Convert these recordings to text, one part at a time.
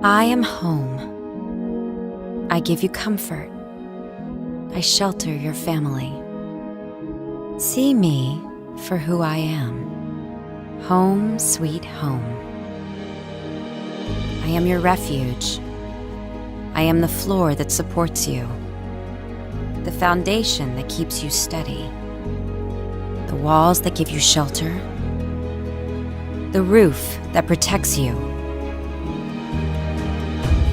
I am home. I give you comfort. I shelter your family. See me for who I am. Home, sweet home. I am your refuge. I am the floor that supports you, the foundation that keeps you steady, the walls that give you shelter, the roof that protects you.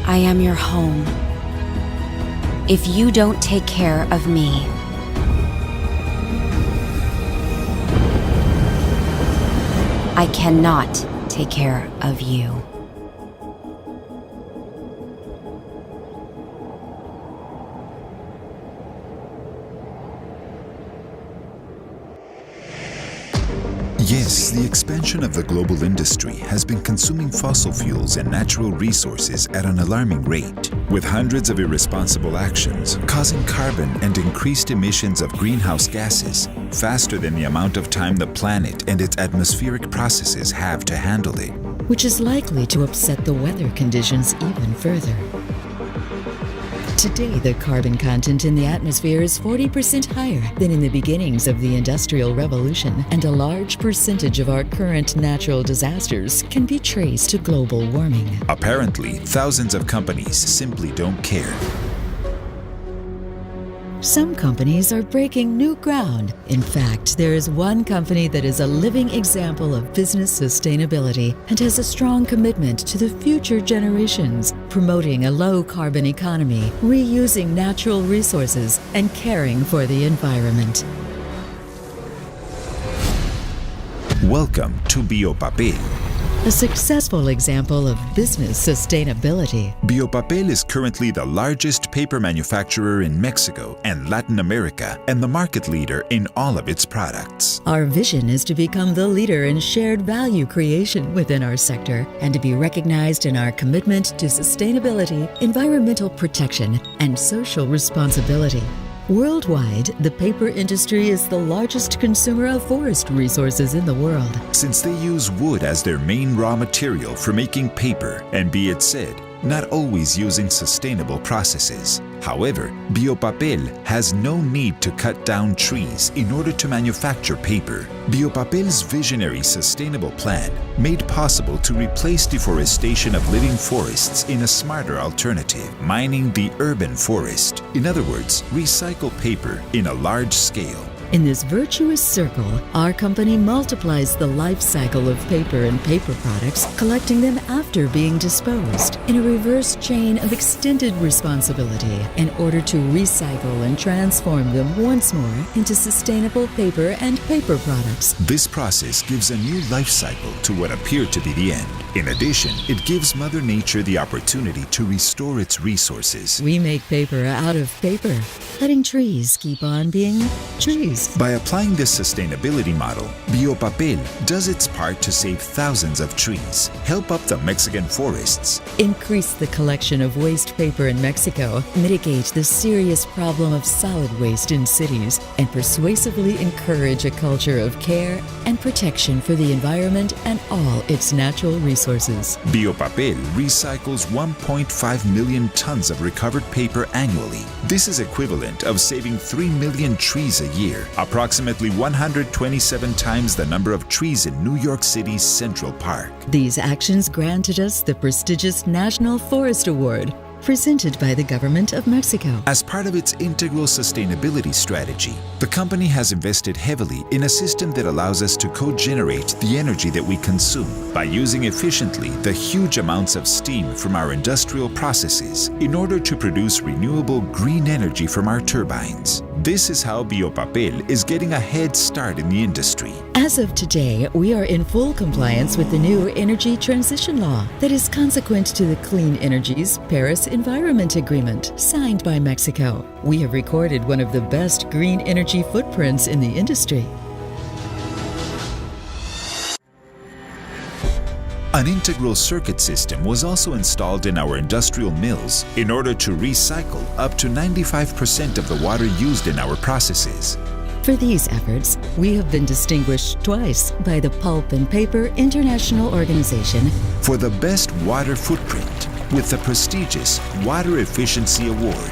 I am your home. If you don't take care of me, I cannot take care of you. Yes, the expansion of the global industry has been consuming fossil fuels and natural resources at an alarming rate, with hundreds of irresponsible actions causing carbon and increased emissions of greenhouse gases faster than the amount of time the planet and its atmospheric processes have to handle it, which is likely to upset the weather conditions even further. Today, the carbon content in the atmosphere is 40% higher than in the beginnings of the Industrial Revolution, and a large percentage of our current natural disasters can be traced to global warming. Apparently, thousands of companies simply don't care. Some companies are breaking new ground. In fact, there is one company that is a living example of business sustainability and has a strong commitment to the future generations, promoting a low-carbon economy, reusing natural resources, and caring for the environment. Welcome to Biopapel. A successful example of business sustainability. Biopapel is currently the largest paper manufacturer in Mexico and Latin America and the market leader in all of its products. Our vision is to become the leader in shared value creation within our sector and to be recognized in our commitment to sustainability, environmental protection, and social responsibility. Worldwide, the paper industry is the largest consumer of forest resources in the world. Since they use wood as their main raw material for making paper, and be it said, not always using sustainable processes. However, Biopapel has no need to cut down trees in order to manufacture paper. Biopapel's visionary sustainable plan made possible to replace deforestation of living forests in a smarter alternative, mining the urban forest. In other words, recycle paper in a large scale. In this virtuous circle, our company multiplies the life cycle of paper and paper products, collecting them after being disposed in a reverse chain of extended responsibility in order to recycle and transform them once more into sustainable paper and paper products. This process gives a new life cycle to what appeared to be the end. In addition, it gives Mother Nature the opportunity to restore its resources. We make paper out of paper, letting trees keep on being trees. By applying this sustainability model, Biopapel does its part to save thousands of trees, help up the Mexican forests, increase the collection of waste paper in Mexico, mitigate the serious problem of solid waste in cities, and persuasively encourage a culture of care and protection for the environment and all its natural resources. Biopapel recycles 1.5 million tons of recovered paper annually. This is equivalent of saving 3 million trees a year, approximately 127 times the number of trees in New York City's Central Park. These actions granted us the prestigious National Forest Award, presented by the government of Mexico. As part of its integral sustainability strategy, the company has invested heavily in a system that allows us to co-generate the energy that we consume by using efficiently the huge amounts of steam from our industrial processes in order to produce renewable green energy from our turbines. This is how Biopapel is getting a head start in the industry. As of today, we are in full compliance with the new Energy Transition Law that is consequent to the Clean Energy's Paris Environment Agreement signed by Mexico. We have recorded one of the best green energy footprints in the industry. An integral circuit system was also installed in our industrial mills in order to recycle up to 95% of the water used in our processes. For these efforts, we have been distinguished twice by the Pulp and Paper International Organization for the best water footprint with the prestigious Water Efficiency Award.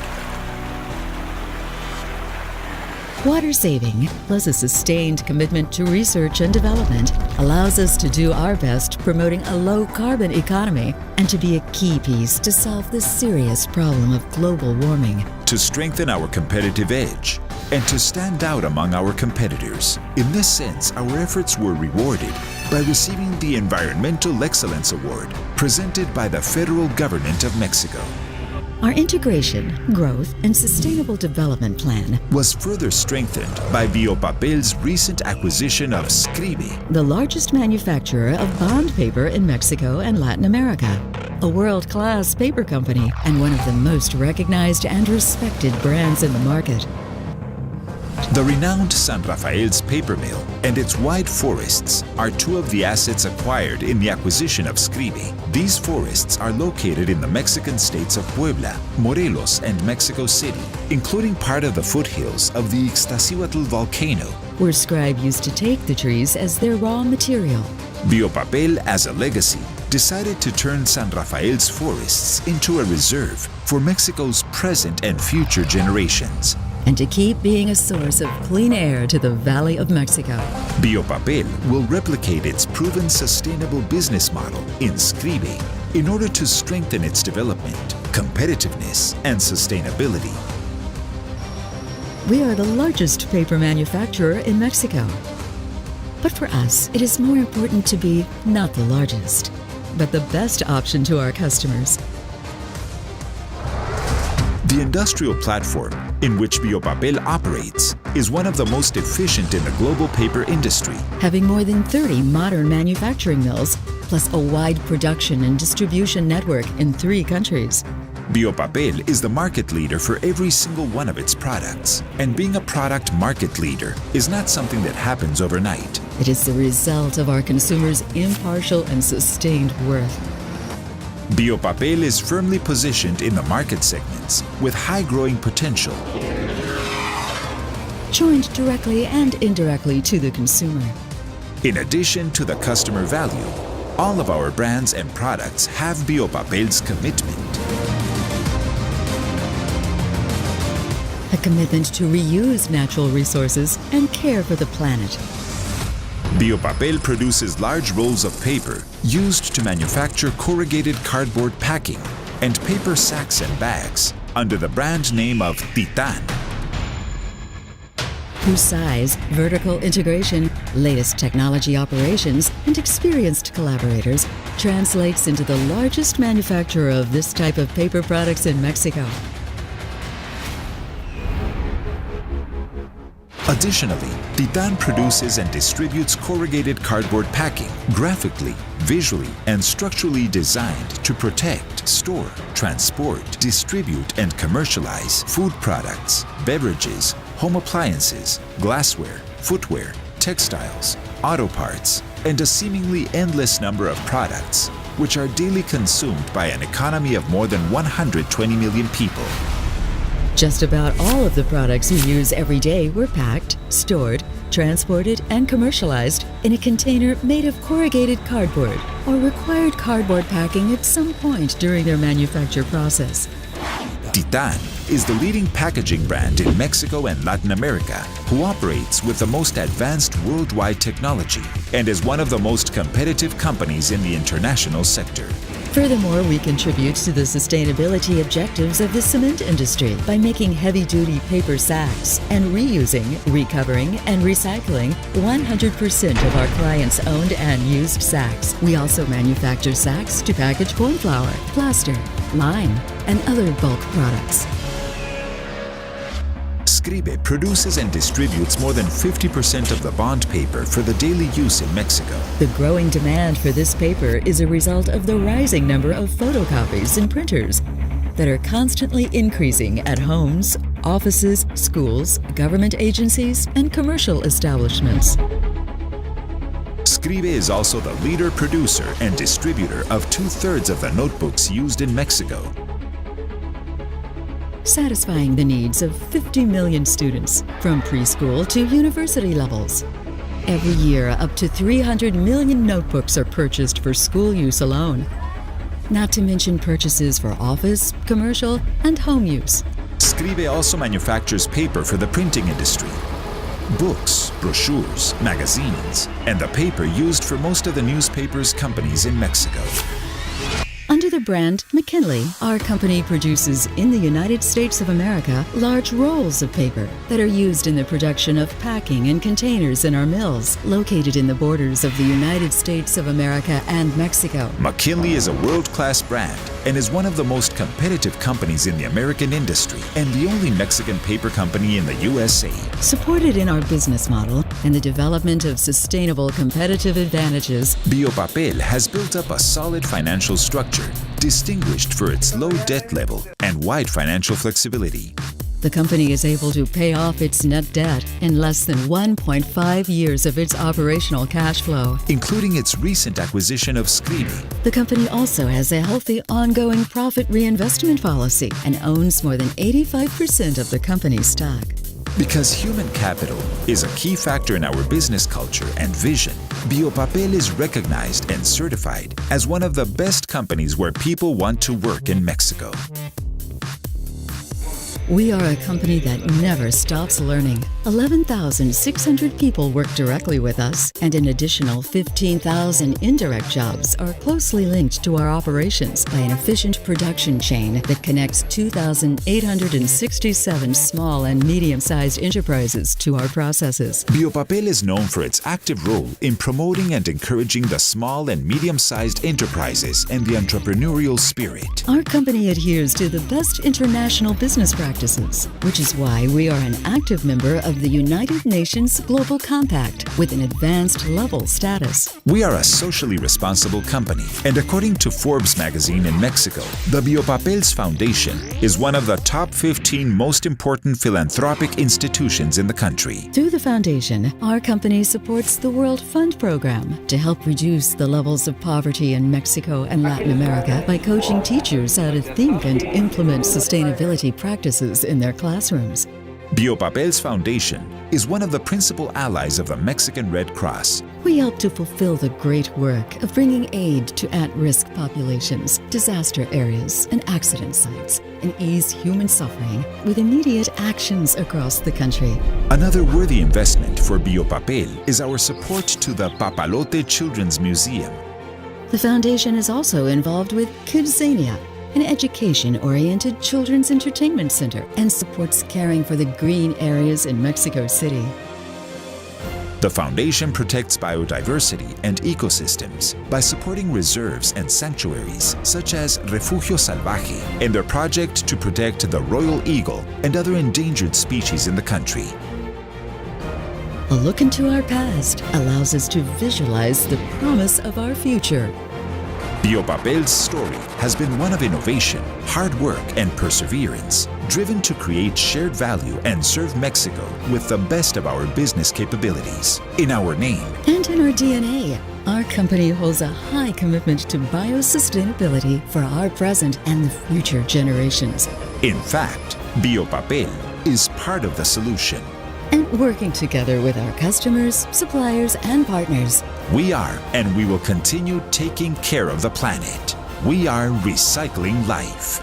Water saving, plus a sustained commitment to research and development, allows us to do our best promoting a low-carbon economy and to be a key piece to solve the serious problem of global warming. To strengthen our competitive edge and to stand out among our competitors. In this sense, our efforts were rewarded by receiving the Environmental Excellence Award presented by the Federal Government of Mexico. Our Integration, Growth, and Sustainable Development Plan Was further strengthened by Biopapel's recent acquisition of Scribe, the largest manufacturer of bond paper in Mexico and Latin America, a world-class paper company and one of the most recognized and respected brands in the market. The renowned San Rafael's paper mill and its wide forests are two of the assets acquired in the acquisition of Scribe. These forests are located in the Mexican states of Puebla, Morelos, and Mexico City, including part of the foothills of the Ixtaccíhuatl volcano. Where Scribe used to take the trees as their raw material. Biopapel, as a legacy, decided to turn San Rafael's forests into a reserve for Mexico's present and future generations. And to keep being a source of clean air to the Valley of Mexico. Biopapel will replicate its proven sustainable business model in Scribe in order to strengthen its development, competitiveness, and sustainability. We are the largest paper manufacturer in Mexico. But for us, it is more important to be not the largest, but the best option to our customers. The industrial platform in which Biopapel operates is one of the most efficient in the global paper industry. Having more than 30 modern manufacturing mills, plus a wide production and distribution network in 3 countries. Biopapel is the market leader for every single one of its products. And being a product market leader is not something that happens overnight. It is the result of our consumers' impartial and sustained worth. Biopapel is firmly positioned in the market segments with high growing potential. Joined directly and indirectly to the consumer. In addition to the customer value, all of our brands and products have Biopapel's commitment. A commitment to reuse natural resources and care for the planet. Biopapel produces large rolls of paper used to manufacture corrugated cardboard packing and paper sacks and bags under the brand name of Titan. Whose size, vertical integration, latest technology operations, and experienced collaborators translates into the largest manufacturer of this type of paper products in Mexico. Additionally, Titan produces and distributes corrugated cardboard packing graphically, visually, and structurally designed to protect, store, transport, distribute, and commercialize food products, beverages, home appliances, glassware, footwear, textiles, auto parts, and a seemingly endless number of products, which are daily consumed by an economy of more than 120 million people. Just about all of the products we use every day were packed, stored, transported, and commercialized in a container made of corrugated cardboard or required cardboard packing at some point during their manufacture process. Titan is the leading packaging brand in Mexico and Latin America who operates with the most advanced worldwide technology and is one of the most competitive companies in the international sector. Furthermore, we contribute to the sustainability objectives of the cement industry by making heavy-duty paper sacks and reusing, recovering, and recycling 100% of our clients' owned and used sacks. We also manufacture sacks to package corn flour, plaster, lime, and other bulk products. Scribe produces and distributes more than 50% of the bond paper for the daily use in Mexico. The growing demand for this paper is a result of the rising number of photocopies and printers that are constantly increasing at homes, offices, schools, government agencies, and commercial establishments. Scribe is also the leader producer and distributor of 2/3 of the notebooks used in Mexico. satisfying the needs of 50 million students from preschool to university levels. Every year, up to 300 million notebooks are purchased for school use alone, not to mention purchases for office, commercial, and home use. Scribe also manufactures paper for the printing industry. Books, brochures, magazines, and the paper used for most of the newspapers companies in Mexico. Under the brand McKinley, our company produces in the United States of America large rolls of paper that are used in the production of packing and containers in our mills located in the borders of the United States of America and Mexico. McKinley is a world-class brand and is one of the most competitive companies in the American industry and the only Mexican paper company in the USA. Supported in our business model and the development of sustainable competitive advantages, Biopapel has built up a solid financial structure, distinguished for its low debt level and wide financial flexibility. the company is able to pay off its net debt in less than 1.5 years of its operational cash flow, including its recent acquisition of Scribe. The company also has a healthy ongoing profit reinvestment policy and owns more than 85% of the company's stock. Because human capital is a key factor in our business culture and vision, Biopapel is recognized and certified as one of the best companies where people want to work in Mexico. We are a company that never stops learning. 11,600 people work directly with us, and an additional 15,000 indirect jobs are closely linked to our operations by an efficient production chain that connects 2,867 small and medium-sized enterprises to our processes. Biopapel is known for its active role in promoting and encouraging the small and medium-sized enterprises and the entrepreneurial spirit. Our company adheres to the best international business practices, which is why we are an active member of the United Nations Global Compact with an advanced level status. We are a socially responsible company, and according to Forbes magazine in Mexico, the Biopapel's Foundation is one of the top 15 most important philanthropic institutions in the country. Through the foundation, our company supports the World Fund program to help reduce the levels of poverty in Mexico and Latin America by coaching teachers how to think and implement sustainability practices in their classrooms. Biopapel's Foundation is one of the principal allies of the Mexican Red Cross. We help to fulfill the great work of bringing aid to at-risk populations, disaster areas, and accident sites, and ease human suffering with immediate actions across the country. Another worthy investment for Biopapel is our support to the Papalote Children's Museum. The foundation is also involved with Kidzania, an education-oriented children's entertainment center, and supports caring for the green areas in Mexico City. The foundation protects biodiversity and ecosystems by supporting reserves and sanctuaries such as Refugio Salvaje and their project to protect the royal eagle and other endangered species in the country. A look into our past allows us to visualize the promise of our future. Biopapel's story has been one of innovation, hard work, and perseverance, driven to create shared value and serve Mexico with the best of our business capabilities. In our name and in our DNA, our company holds a high commitment to biosustainability for our present and the future generations. In fact, Biopapel is part of the solution. And working together with our customers, suppliers, and partners, we are and we will continue taking care of the planet. We are recycling life.